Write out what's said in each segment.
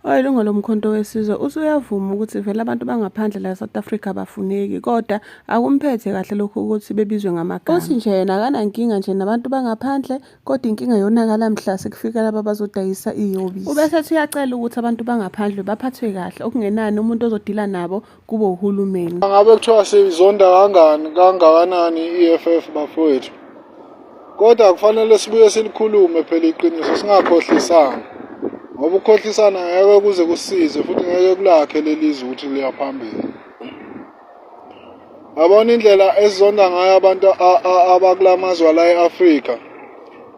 Ilunga lomkhonto wesizwe usuyavuma ukuthi vele abantu bangaphandle la South Africa abafuneki, kodwa akumphethe kahle lokhu ukuthi bebizwe ngamagama. Uthi nje yena akanankinga nje nabantu bangaphandle, kodwa inkinga yonakala mhla sekufika laba bazodayisa iyobisi. Ubese uyacela ukuthi abantu bangaphandle baphathwe kahle, okungenani umuntu ozodila nabo kube uhulumeni. Ngabe kuthiwa sizonda kangakanani i-EFF bafowethu, kodwa kufanele sibuye silikhulume phela iqiniso, singakhohlisanga. Ngoba ukukhohlisana ngeke kuze kusize futhi ngeke kulakhe lelizwe ukuthi liya phambili. Yabona indlela esizonda ngayo abantu abakulamazwe la e-Afrika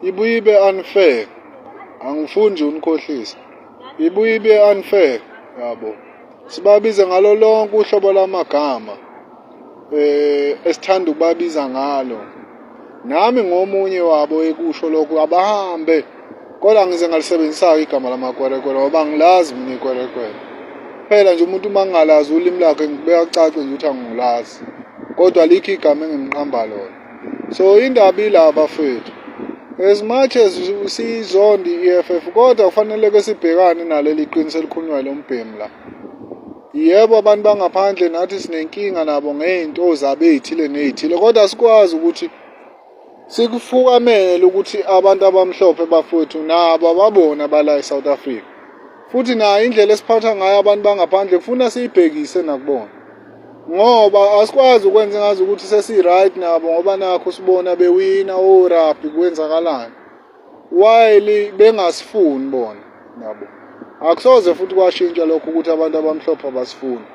ibuye ibe unfair. Angifuni nje unikhohlisa. Ibuye ibe unfair, yabo. Sibabize ngalo lonke uhlobo lamagama esithanda ukubabiza ngalo. Nami ngomunye wabo ekusho lokho abahambe, kodwa ngize ngalisebenzisa igama lamakwerekwere ngoba ngilazi mina ikwerekwere. Phela nje umuntu mangalazi ulimi lakhe ngibeka cace nje ukuthi angilazi. Kodwa likho igama engimqamba lona. So indaba ila bafethu. As much as sizondi i-EFF, kodwa kufanele ke sibhekane naleli qiniso elikhulunywa lombhemi la. Yebo abantu bangaphandle nathi sinenkinga nabo ngeinto zabethile nezithile, kodwa sikwazi ukuthi sikufukamele ukuthi abantu abamhlophe bafowethu nabo babona bala eSouth Africa. Futhi na indlela esiphatha ngayo abantu bangaphandle kufuna siyibhekise nakubona. Ngoba asikwazi ukwenza ngazi ukuthi sesi-right nabo ngoba nakho sibona bewina rugby kwenzakalani. While bengasifuni bona nabo. Akusoze futhi kwashintsha lokho ukuthi abantu abamhlophe abasifuni.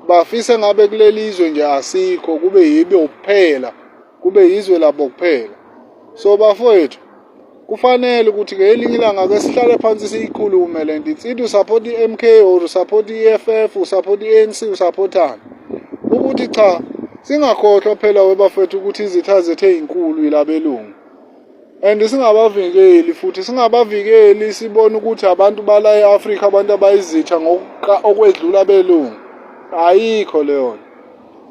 Bafise ngabe kulelizwe nje asikho kube yibe ukuphela, kube yizwe labo kuphela. So bafowethu kufanele ukuthi ngelinye ilanga ke sihlale phansi siyikhulume lento. Ithi usupport iMK or usupport iEFF, usupport iANC, usupportani. Ukuthi cha singakhohlwa phela webafethu ukuthi izitha zethu ezinkulu yilabelungu. And singabavikeli futhi singabavikeli sibone ukuthi abantu bala eAfrika abantu abayizitha okwedlula belungu. Ayikho leyo.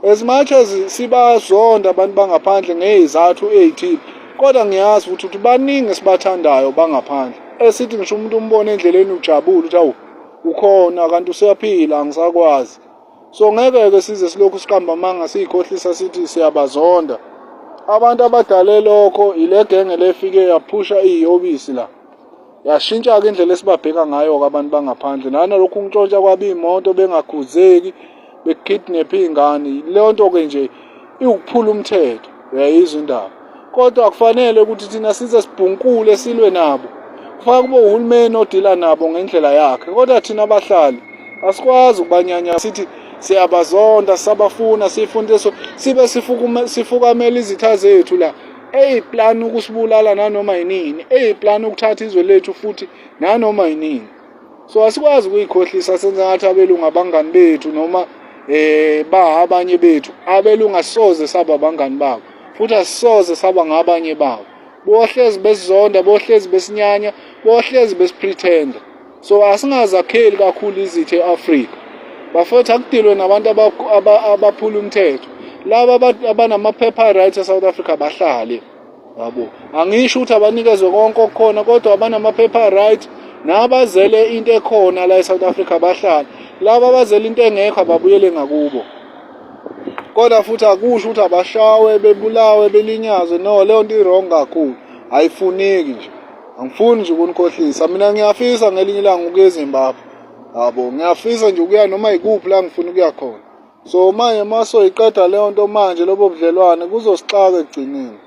As much as sibazonda abantu bangaphandle ngezizathu ezithile, kodwa ngiyazi ukuthi baningi sibathandayo bangaphandle. Esithi ngisho umuntu umbone endleleni ujabule ukuthi awu ukhona kanti useyaphila angisakwazi. So ngeke ke size silokhu siqamba manga sikhohlisa sithi siyabazonda. Abantu abadale lokho ile genge lefike yaphusha iyobisi la. Yashintsha ke indlela esibabheka ngayo abantu bangaphandle. Nalokhu untshontsha kwabe imoto bengakhuzeki, bekidnap ingane. Leyo nto ke nje iwukuphula umthetho. Uyayizwa indaba. Kodwa akufanele ukuthi thina size sibhunkule silwe nabo. Kufanele kube uhulumeni odila nabo ngendlela yakhe. Kodwa thina abahlali asikwazi ukubanyanya sithi siyabazonda, sabafuna, sifundiso, sibe sifukamela izitha zethu la. Plan ukusibulala nanoma yinini, plan ukuthatha izwe lethu futhi nanoma yinini. So asikwazi ukuyikhohlisa senza ngathi abelungu abangani bethu noma abanye bethu. Abelungu asisoze saba abangani babo. Futhi asisoze saba ngabanye babo. Bohlezi besizonda, bohlezi besinyanya, bohlezi besipretenda. So asingazakheli kakhulu izithe eAfrika. Bafethu akudilwe nabantu abaphula umthetho. Laba abanama-paper rights eSouth Africa bahlale. Yabo. Angisho ukuthi abanikezwe konke okukhona, kodwa abanama-paper rights nabazele into ekhona la eSouth Africa bahlale. Laba abazele into engekho ababuyele ngakubo. Kodwa futhi akusho ukuthi abashawe, bebulawe, belinyazwe. No, leyo nto i-wrong kakhulu. Ayifuneki nje. Angifuni nje ukunikhohlisa. Mina ngiyafisa ngelinye ilanga ukuya eZimbabwe. Yabo, ngiyafisa nje ukuya noma ikuphi la ngifuna ukuya khona. So manje maso iqeda leyo nto manje lobo budlelwane kuzosixaka ekugcineni.